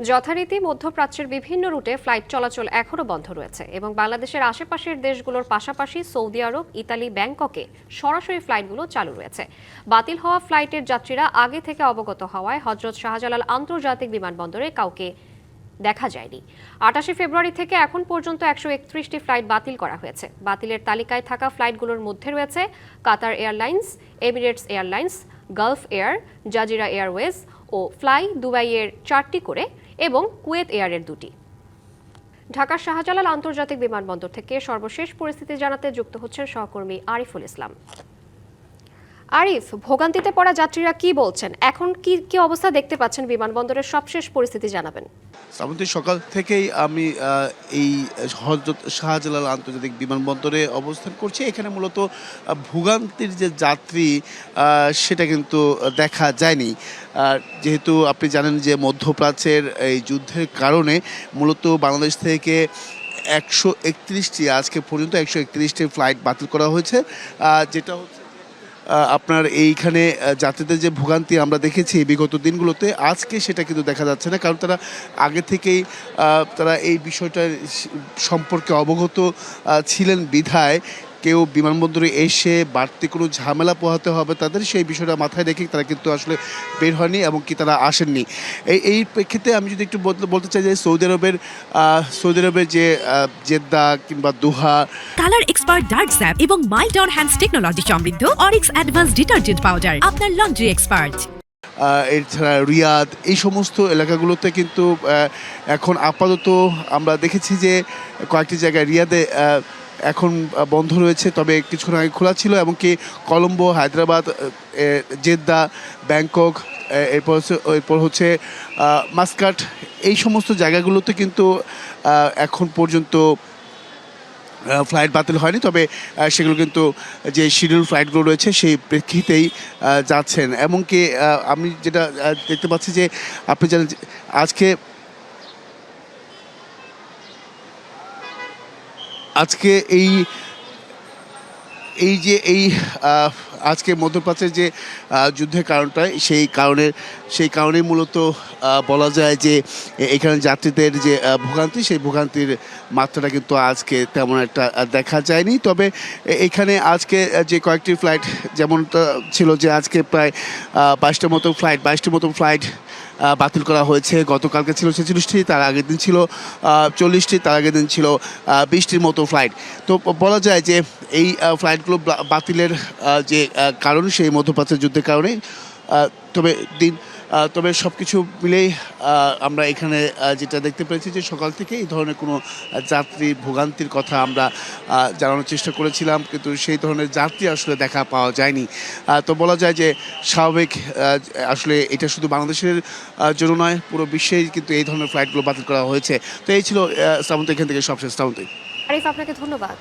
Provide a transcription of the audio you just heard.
যথারীতি মধ্যপ্রাচ্যের বিভিন্ন রুটে ফ্লাইট চলাচল এখনও বন্ধ রয়েছে এবং বাংলাদেশের আশেপাশের দেশগুলোর পাশাপাশি সৌদি আরব, ইতালি, ব্যাংককে সরাসরি ফ্লাইটগুলো চালু রয়েছে। বাতিল হওয়া ফ্লাইটের যাত্রীরা আগে থেকে অবগত হওয়ায় হজরত শাহজালাল আন্তর্জাতিক বিমানবন্দরে কাউকে দেখা যায়নি। 28 ফেব্রুয়ারি থেকে এখন পর্যন্ত 131টি ফ্লাইট বাতিল করা হয়েছে। বাতিলের তালিকায় থাকা ফ্লাইটগুলোর মধ্যে রয়েছে Qatar Airlines, Emirates Airlines, Gulf Air, Jazeera Airways ও ফ্লাই দুবাইয়ের 4টি করে এবং কুয়েত এয়ারের 2টি। ঢাকার শাহজালাল আন্তর্জাতিক বিমানবন্দর থেকে সর্বশেষ পরিস্থিতি জানাতে যুক্ত হচ্ছেন সহকর্মী আরিফুল ইসলাম। আরিফ, ভোগান্তিতে পড়া যাত্রীরা কি বলছেন? এখন কি অবস্থা দেখতে পাচ্ছেন বিমানবন্দরের সবশেষ পরিস্থিতি জানাবেন। শ্রাবন্তী, সকাল থেকেই আমি এই হযরত শাহজালাল আন্তর্জাতিক বিমানবন্দরে অবস্থান করছি। এখানে মূলত ভোগান্তির যে যাত্রী সেটা কিন্তু দেখা যায়নি। যেহেতু আপনি জানেন যে মধ্যপ্রাচ্যের এই যুদ্ধের কারণে মূলত বাংলাদেশ থেকে 131টি আজকে পর্যন্ত 131টি ফ্লাইট বাতিল করা হয়েছে, যেটা হচ্ছে আপনার এইখানে যাত্রীদের যে ভোগান্তি আমরা দেখেছি বিগত দিনগুলোতে, আজকে সেটা কিন্তু দেখা যাচ্ছে না। কারণ তারা আগে থেকেই তারা এই বিষয়টা সম্পর্কে অবগত ছিলেন বিধায় কেউ বিমানবন্দরে এসে বাড়তি কোনো ঝামেলা পোহাতে হবে তাদের, সেই বিষয়টা মাথায় রেখে তারা কিন্তু আসলে বের হয়নি এবং কি তারা আসেননি। এই প্রেক্ষিতে আমি যদি একটু বলতে চাই যে সৌদি আরবের যে জেদ্দা কিংবা দোহা, কালার এক্সপার্ট ডার্ক স্যাপ এবং মাইল্ড অন হ্যান্ডস টেকনোলজি সমৃদ্ধ অরিক্স অ্যাডভান্স ডিটারজেন্ট পাউডার আপনার লন্ড্রি এক্সপার্ট। এছাড়া রিয়াদ, এই সমস্ত এলাকাগুলোতে কিন্তু এখন আপাতত আমরা দেখেছি যে কয়েকটি জায়গায় রিয়াদে এখন বন্ধ রয়েছে, তবে কিছুক্ষণ আগে খোলা ছিল। এমনকি কলম্বো, হায়দ্রাবাদ, জেদ্দা, ব্যাংকক, এরপর হচ্ছে মাস্কাট, এই সমস্ত জায়গাগুলোতে কিন্তু এখন পর্যন্ত ফ্লাইট বাতিল হয়নি। তবে সেগুলো কিন্তু যে শিডিউল ফ্লাইটগুলো রয়েছে সেই প্রেক্ষিতেই যাচ্ছেন। এমনকি আমি যেটা দেখতে পাচ্ছি যে আপনি জানেন আজকে আজকে মধ্যপ্রাচ্যের যে যুদ্ধের কারণটায় সেই কারণেই মূলত বলা যায় যে এখানে যাত্রীদের যে ভোগান্তি, সেই ভোগান্তির মাত্রাটা কিন্তু আজকে তেমন একটা দেখা যায়নি। তবে এখানে আজকে যে কয়েকটি ফ্লাইট যেমনটা ছিল যে আজকে প্রায় 22টির মতো ফ্লাইট বাতিল করা হয়েছে। গতকালকে ছিল 46টি, তার আগের দিন ছিল 40টি, তার আগের দিন ছিল 20টির মতো ফ্লাইট। তো বলা যায় যে এই ফ্লাইটগুলো বাতিলের যে কারণ সেই মধ্যপ্রাচ্যের যুদ্ধের কারণে। তবে সব কিছু মিলেই আমরা এখানে যেটা দেখতে পেরেছি যে সকাল থেকে এই ধরনের কোনো যাত্রীর ভোগান্তির কথা আমরা জানানোর চেষ্টা করেছিলাম, কিন্তু সেই ধরনের যাত্রী আসলে দেখা পাওয়া যায়নি। তো বলা যায় যে স্বাভাবিক, আসলে এটা শুধু বাংলাদেশের জন্য নয়, পুরো বিশ্বেই কিন্তু এই ধরনের ফ্লাইটগুলো বাতিল করা হয়েছে। তো এই ছিল শ্রাবন্তী, এখান থেকে সবশেষ। শ্রাবন্তী, আরিফ, আপনাকে ধন্যবাদ।